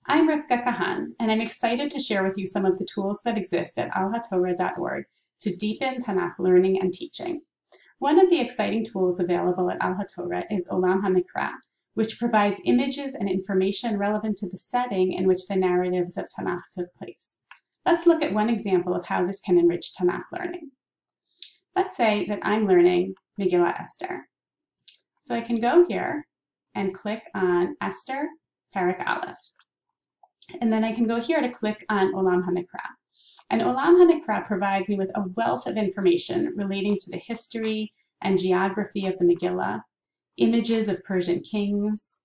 I'm Rivka Kahan, and I'm excited to share with you some of the tools that exist at al-hatorah.org to deepen Tanakh learning and teaching. One of the exciting tools available at al-hatorah is Olam HaMikra, which provides images and information relevant to the setting in which the narratives of Tanakh took place. Let's look at one example of how this can enrich Tanakh learning. Let's say that I'm learning Megillah Esther. So I can go here and click on Esther, Parak Aleph. And then I can go here to click on Olam HaMikra. And Olam HaMikra provides me with a wealth of information relating to the history and geography of the Megillah, images of Persian kings,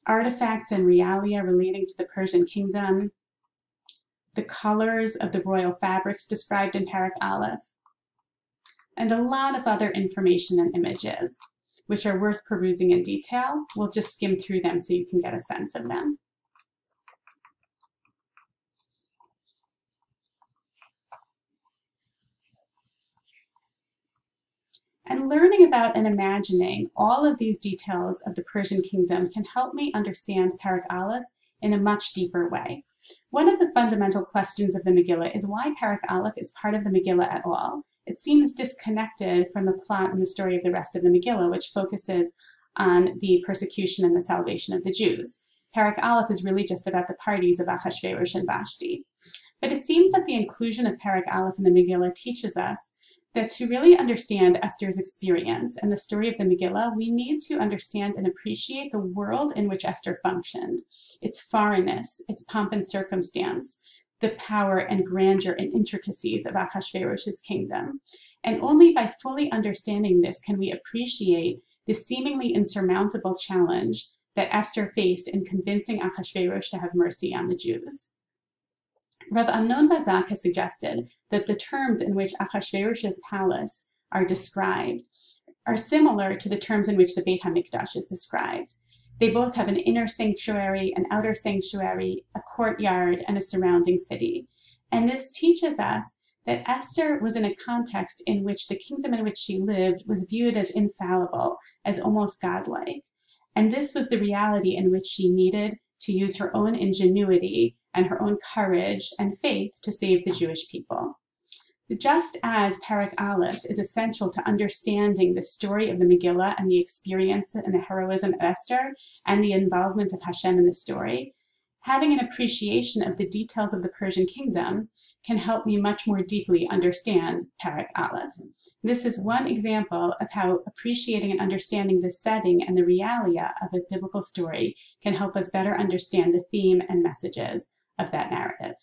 artifacts and realia relating to the Persian kingdom, the colors of the royal fabrics described in Parak Aleph, and a lot of other information and images, which are worth perusing in detail. We'll just skim through them so you can get a sense of them. And learning about and imagining all of these details of the Persian kingdom can help me understand Parak Aleph in a much deeper way. One of the fundamental questions of the Megillah is why Parak Aleph is part of the Megillah at all. It seems disconnected from the plot and the story of the rest of the Megillah, which focuses on the persecution and the salvation of the Jews. Parak Aleph is really just about the parties of Achashverosh and Vashti. But it seems that the inclusion of Parak Aleph in the Megillah teaches us that to really understand Esther's experience and the story of the Megillah, we need to understand and appreciate the world in which Esther functioned, its foreignness, its pomp and circumstance, the power and grandeur and intricacies of Achashverosh's kingdom. And only by fully understanding this can we appreciate the seemingly insurmountable challenge that Esther faced in convincing Achashverosh to have mercy on the Jews. Rav Amnon Bazak has suggested that the terms in which Achashverosh's palace are described are similar to the terms in which the Beit HaMikdash is described. They both have an inner sanctuary, an outer sanctuary, a courtyard, and a surrounding city. And this teaches us that Esther was in a context in which the kingdom in which she lived was viewed as infallible, as almost godlike. And this was the reality in which she needed to use her own ingenuity and her own courage and faith to save the Jewish people. Just as Parak Aleph is essential to understanding the story of the Megillah and the experience and the heroism of Esther and the involvement of Hashem in the story, having an appreciation of the details of the Persian kingdom can help me much more deeply understand Parak Aleph. This is one example of how appreciating and understanding the setting and the realia of a biblical story can help us better understand the theme and messages of that narrative.